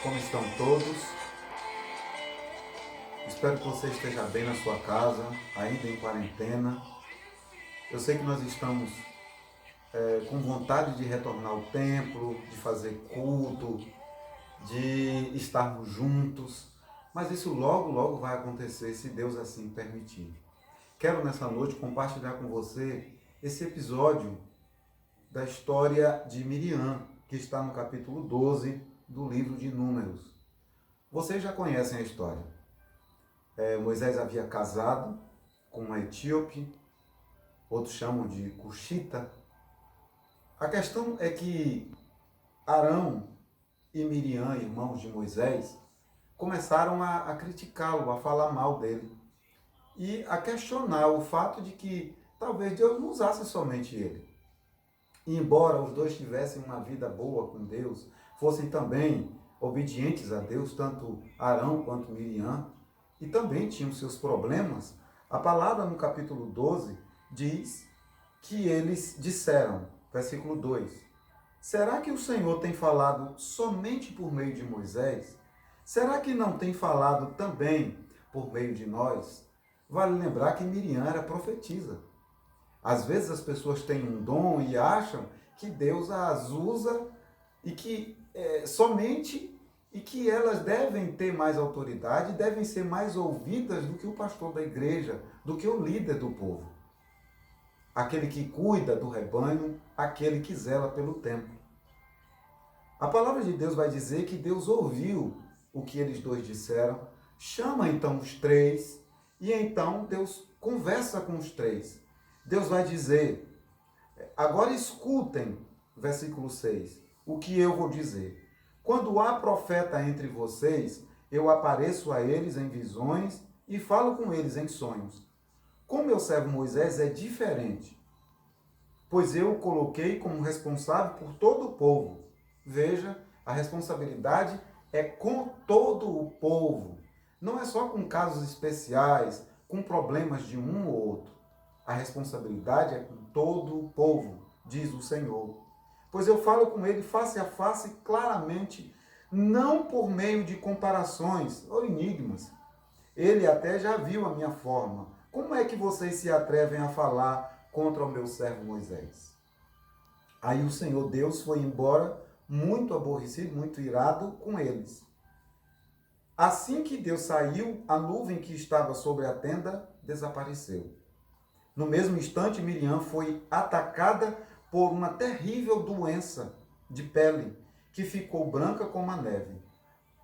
como estão todos? Espero que você esteja bem na sua casa, ainda em quarentena. Eu sei que nós estamos com vontade de retornar ao templo, de fazer culto, de estarmos juntos, mas isso logo, logo vai acontecer se Deus assim permitir. Quero nessa noite compartilhar com você esse episódio da história de Miriam, que está no capítulo 12 do livro de Números. Vocês já conhecem a história. Moisés havia casado com uma etíope, outros chamam de Cuxita. A questão é que Arão e Miriam, irmãos de Moisés, começaram a criticá-lo, a falar mal dele e a questionar o fato de que talvez Deus não usasse somente ele. E embora os dois tivessem uma vida boa com Deus, fossem também obedientes a Deus, tanto Arão quanto Miriam, e também tinham seus problemas, a palavra no capítulo 12 diz que eles disseram, versículo 2, será que o Senhor tem falado somente por meio de Moisés? Será que não tem falado também por meio de nós? Vale lembrar que Miriam era profetisa. Às vezes as pessoas têm um dom e acham que Deus as usa e que somente e que elas devem ter mais autoridade, devem ser mais ouvidas do que o pastor da igreja, do que o líder do povo. Aquele que cuida do rebanho, aquele que zela pelo templo. A palavra de Deus vai dizer que Deus ouviu o que eles dois disseram, chama então os três e então Deus conversa com os três. Deus vai dizer, agora escutem, versículo 6, o que eu vou dizer. Quando há profeta entre vocês, eu apareço a eles em visões e falo com eles em sonhos. Com meu servo Moisés é diferente, pois eu o coloquei como responsável por todo o povo. Veja, a responsabilidade é com todo o povo. Não é só com casos especiais, com problemas de um ou outro. A responsabilidade é com todo o povo, diz o Senhor. Pois eu falo com ele face a face, claramente, não por meio de comparações ou enigmas. Ele até já viu a minha forma. Como é que vocês se atrevem a falar contra o meu servo Moisés? Aí o Senhor Deus foi embora, muito aborrecido, muito irado com eles. Assim que Deus saiu, a nuvem que estava sobre a tenda desapareceu. No mesmo instante, Miriam foi atacada por uma terrível doença de pele, que ficou branca como a neve.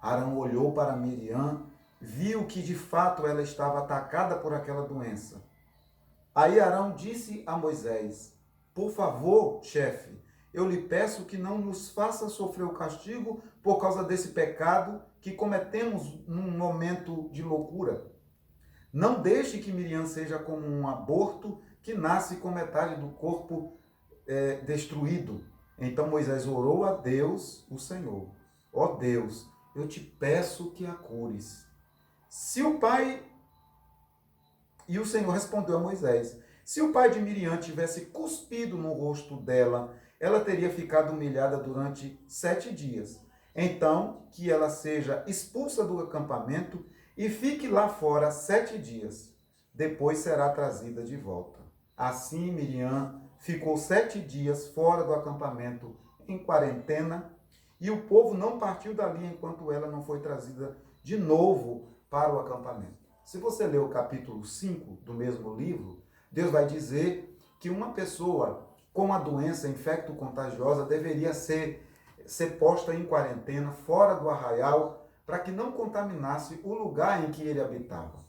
Arão olhou para Miriam, viu que de fato ela estava atacada por aquela doença. Aí Arão disse a Moisés, por favor, chefe, eu lhe peço que não nos faça sofrer o castigo por causa desse pecado que cometemos num momento de loucura. Não deixe que Miriam seja como um aborto que nasce com metade do corpo destruído. Então Moisés orou a Deus, o Senhor. Ó Deus, eu te peço que a cures. E o Senhor respondeu a Moisés, se o pai de Miriam tivesse cuspido no rosto dela, ela teria ficado humilhada durante 7 dias. Então, que ela seja expulsa do acampamento e fique lá fora 7 dias. Depois será trazida de volta. Assim, Miriam ficou 7 dias fora do acampamento em quarentena e o povo não partiu dali enquanto ela não foi trazida de novo para o acampamento. Se você ler o capítulo 5 do mesmo livro, Deus vai dizer que uma pessoa com a doença infecto-contagiosa deveria ser posta em quarentena fora do arraial para que não contaminasse o lugar em que ele habitava.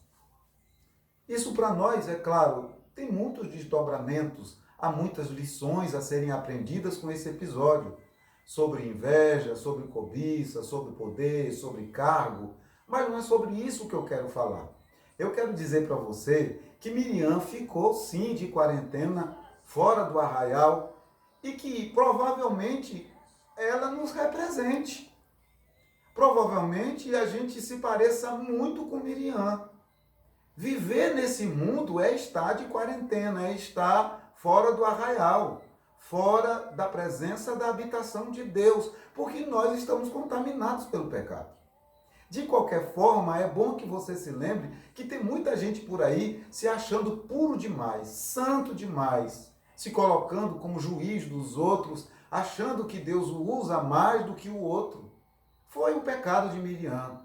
Isso para nós, é claro, tem muitos desdobramentos, há muitas lições a serem aprendidas com esse episódio, sobre inveja, sobre cobiça, sobre poder, sobre cargo, mas não é sobre isso que eu quero falar. Eu quero dizer para você que Miriam ficou sim de quarentena fora do arraial e que provavelmente ela nos represente. Provavelmente a gente se pareça muito com Miriam. Viver nesse mundo é estar de quarentena, é estar fora do arraial, fora da presença da habitação de Deus, porque nós estamos contaminados pelo pecado. De qualquer forma, é bom que você se lembre que tem muita gente por aí se achando puro demais, santo demais, se colocando como juiz dos outros, achando que Deus o usa mais do que o outro. Foi o pecado de Miriam.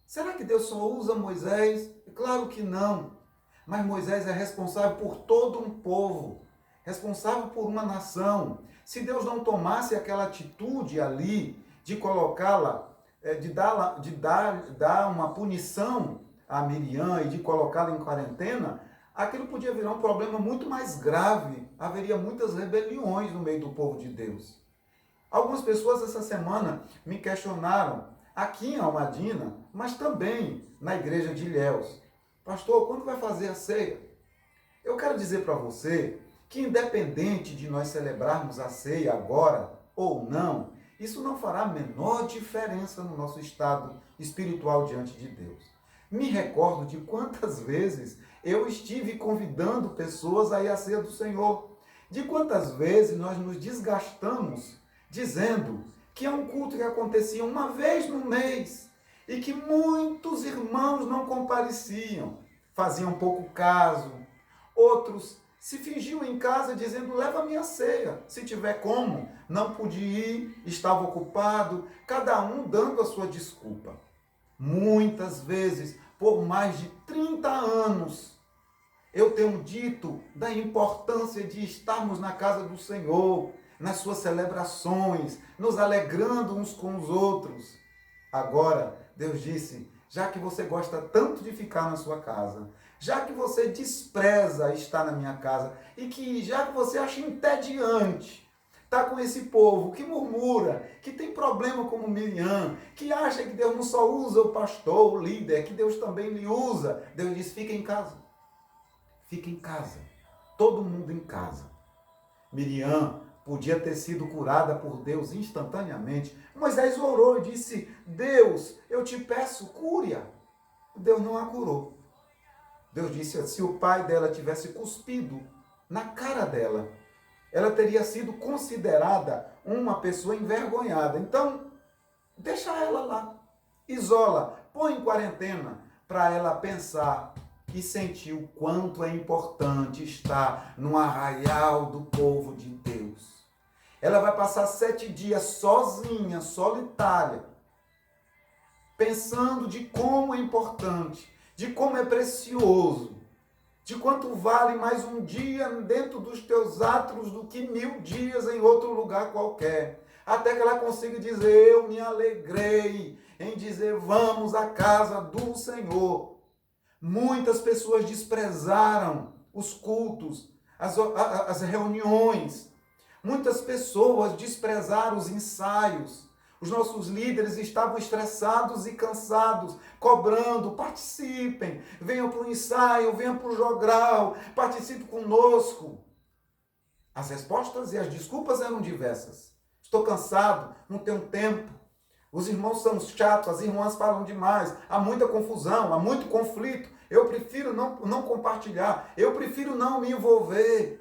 Será que Deus só usa Moisés? Claro que não. Mas Moisés é responsável por todo um povo, responsável por uma nação. Se Deus não tomasse aquela atitude ali de colocá-la, dar uma punição a Miriam e de colocá-la em quarentena, aquilo podia virar um problema muito mais grave. Haveria muitas rebeliões no meio do povo de Deus. Algumas pessoas essa semana me questionaram, aqui em Almadina, mas também na igreja de Ilhéus: pastor, quando vai fazer a ceia? Eu quero dizer para você que, independente de nós celebrarmos a ceia agora ou não, isso não fará a menor diferença no nosso estado espiritual diante de Deus. Me recordo de quantas vezes eu estive convidando pessoas a ir à ceia do Senhor. De quantas vezes nós nos desgastamos dizendo que é um culto que acontecia uma vez no mês e que muitos irmãos não compareciam, faziam pouco caso. Outros se fingiam em casa dizendo: leva a minha ceia, se tiver como. Não pude ir, estava ocupado, cada um dando a sua desculpa. Muitas vezes, por mais de 30 anos, eu tenho dito da importância de estarmos na casa do Senhor, nas suas celebrações, nos alegrando uns com os outros. Agora, Deus disse: já que você gosta tanto de ficar na sua casa, já que você despreza estar na minha casa e que já que você acha entediante estar com esse povo que murmura, que tem problema como Miriam, que acha que Deus não só usa o pastor, o líder, que Deus também lhe usa, Deus diz: fica em casa. Fica em casa. Todo mundo em casa. Miriam podia ter sido curada por Deus instantaneamente. Moisés orou e disse: Deus, eu te peço, cure-a. Deus não a curou. Deus disse: se o pai dela tivesse cuspido na cara dela, ela teria sido considerada uma pessoa envergonhada. Então, deixa ela lá. Isola, põe em quarentena para ela pensar e sentir o quanto é importante estar no arraial do povo de Deus. Ela vai passar 7 dias sozinha, solitária, pensando de como é importante, de como é precioso, de quanto vale mais um dia dentro dos teus átrios do que 1000 dias em outro lugar qualquer. Até que ela consiga dizer: eu me alegrei em dizer, vamos à casa do Senhor. Muitas pessoas desprezaram os cultos, as reuniões. Muitas pessoas desprezaram os ensaios. Os nossos líderes estavam estressados e cansados, cobrando: participem, venham para o ensaio, venham para o jogral, participem conosco. As respostas e as desculpas eram diversas. Estou cansado, não tenho tempo. Os irmãos são chatos, as irmãs falam demais, há muita confusão, há muito conflito. Eu prefiro não compartilhar, eu prefiro não me envolver.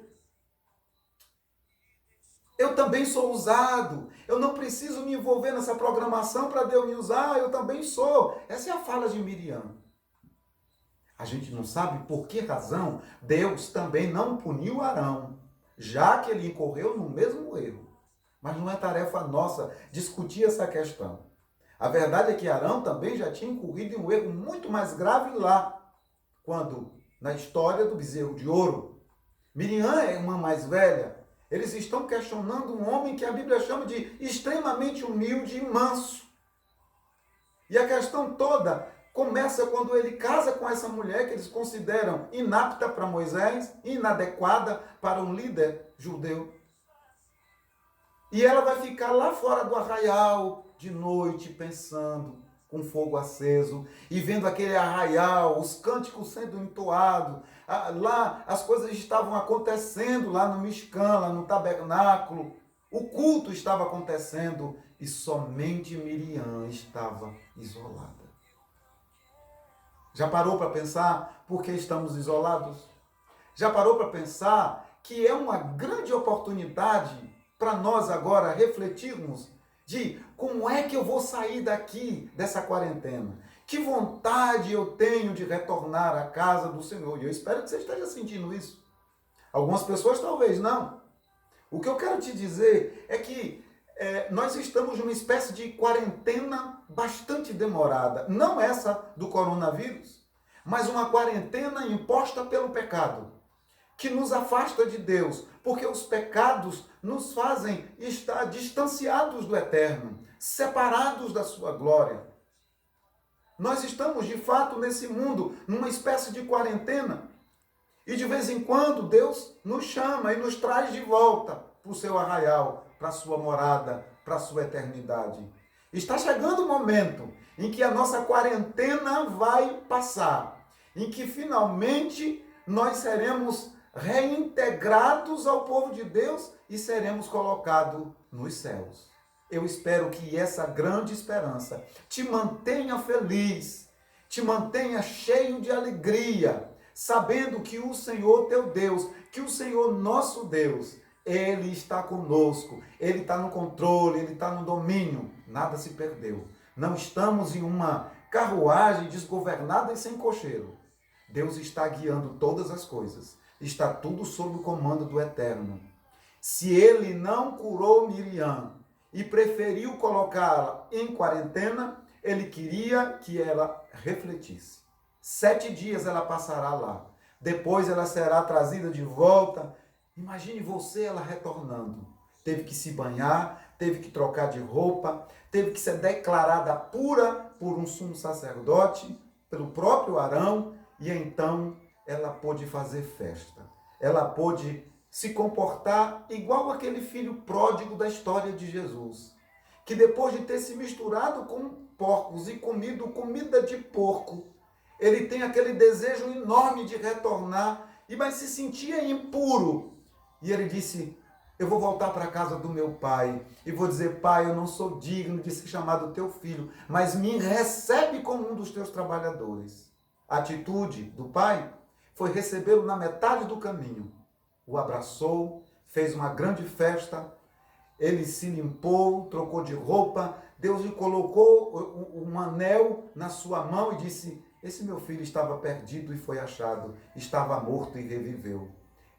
Eu também sou usado, eu não preciso me envolver nessa programação para Deus me usar, eu também sou. Essa é a fala de Miriam. A gente não sabe por que razão Deus também não puniu Arão, já que ele incorreu no mesmo erro. Mas não é tarefa nossa discutir essa questão. A verdade é que Arão também já tinha incorrido em um erro muito mais grave lá, quando, na história do bezerro de ouro, Miriam é uma mais velha. Eles estão questionando um homem que a Bíblia chama de extremamente humilde e manso. E a questão toda começa quando ele casa com essa mulher que eles consideram inapta para Moisés, inadequada para um líder judeu. E ela vai ficar lá fora do arraial de noite pensando, com fogo aceso, e vendo aquele arraial, os cânticos sendo entoados. Lá as coisas estavam acontecendo, lá no Mishkan, lá no tabernáculo. O culto estava acontecendo e somente Miriam estava isolada. Já parou para pensar por que estamos isolados? Já parou para pensar que é uma grande oportunidade para nós agora refletirmos de como é que eu vou sair daqui, dessa quarentena. Que vontade eu tenho de retornar à casa do Senhor. E eu espero que você esteja sentindo isso. Algumas pessoas talvez não. O que eu quero te dizer é que nós estamos numa espécie de quarentena bastante demorada. Não essa do coronavírus, mas uma quarentena imposta pelo pecado, que nos afasta de Deus, porque os pecados nos fazem estar distanciados do eterno, separados da sua glória. Nós estamos, de fato, nesse mundo, numa espécie de quarentena. E de vez em quando Deus nos chama e nos traz de volta para o seu arraial, para a sua morada, para a sua eternidade. Está chegando o momento em que a nossa quarentena vai passar, em que finalmente nós seremos reintegrados ao povo de Deus e seremos colocados nos céus. Eu espero que essa grande esperança te mantenha feliz, te mantenha cheio de alegria, sabendo que o Senhor teu Deus, que o Senhor nosso Deus, Ele está conosco, Ele está no controle, Ele está no domínio, nada se perdeu. Não estamos em uma carruagem desgovernada e sem cocheiro. Deus está guiando todas as coisas, está tudo sob o comando do Eterno. Se Ele não curou Miriam e preferiu colocá-la em quarentena, Ele queria que ela refletisse. 7 dias ela passará lá. Depois ela será trazida de volta. Imagine você ela retornando. Teve que se banhar, teve que trocar de roupa, teve que ser declarada pura por um sumo sacerdote, pelo próprio Arão, e então ela pôde fazer festa. Ela pôde se comportar igual aquele filho pródigo da história de Jesus, que depois de ter se misturado com porcos e comido comida de porco, ele tem aquele desejo enorme de retornar, mas se sentia impuro. E ele disse, eu vou voltar para a casa do meu pai e vou dizer, pai, eu não sou digno de ser chamado teu filho, mas me recebe como um dos teus trabalhadores. A atitude do pai foi recebê-lo na metade do caminho. O abraçou, fez uma grande festa, ele se limpou, trocou de roupa, Deus lhe colocou um anel na sua mão e disse, esse meu filho estava perdido e foi achado, estava morto e reviveu.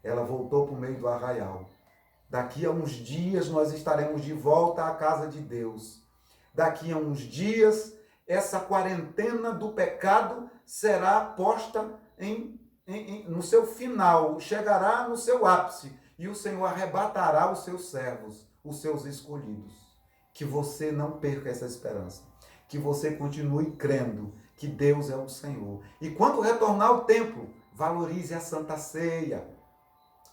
Ela voltou para o meio do arraial. Daqui a uns dias nós estaremos de volta à casa de Deus. Daqui a uns dias, essa quarentena do pecado será posta no seu final, chegará no seu ápice, e o Senhor arrebatará os seus servos, os seus escolhidos. Que você não perca essa esperança, que você continue crendo que Deus é o Senhor. E quando retornar ao templo, valorize a Santa Ceia.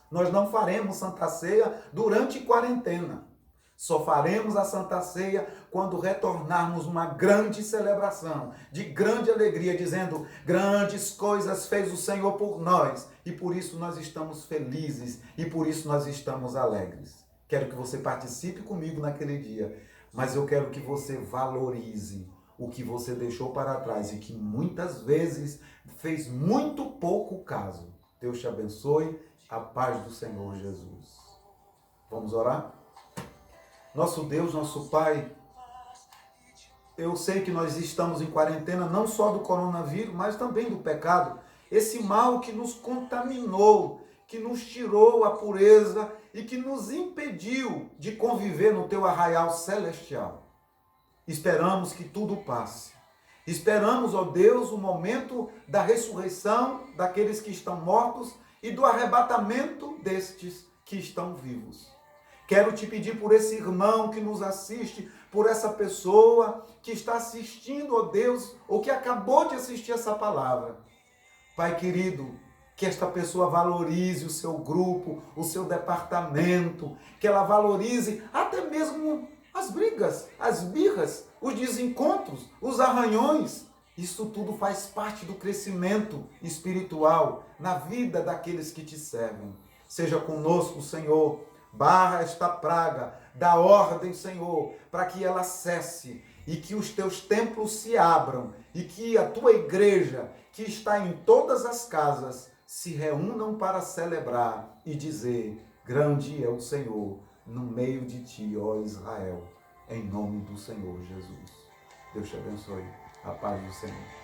Nós não faremos Santa Ceia durante quarentena. Só faremos a Santa Ceia quando retornarmos uma grande celebração, de grande alegria, dizendo, grandes coisas fez o Senhor por nós, e por isso nós estamos felizes, e por isso nós estamos alegres. Quero que você participe comigo naquele dia, mas eu quero que você valorize o que você deixou para trás e que muitas vezes fez muito pouco caso. Deus te abençoe, a paz do Senhor Jesus. Vamos orar? Nosso Deus, nosso Pai, eu sei que nós estamos em quarentena não só do coronavírus, mas também do pecado. Esse mal que nos contaminou, que nos tirou a pureza e que nos impediu de conviver no teu arraial celestial. Esperamos que tudo passe. Esperamos, ó Deus, o momento da ressurreição daqueles que estão mortos e do arrebatamento destes que estão vivos. Quero te pedir por esse irmão que nos assiste, por essa pessoa que está assistindo, ó Deus, ou que acabou de assistir essa palavra. Pai querido, que esta pessoa valorize o seu grupo, o seu departamento, que ela valorize até mesmo as brigas, as birras, os desencontros, os arranhões. Isso tudo faz parte do crescimento espiritual na vida daqueles que te servem. Seja conosco, Senhor. Barra esta praga, dá ordem, Senhor, para que ela cesse e que os teus templos se abram e que a tua igreja, que está em todas as casas, se reúnam para celebrar e dizer: grande é o Senhor no meio de ti, ó Israel, em nome do Senhor Jesus. Deus te abençoe. A paz do Senhor.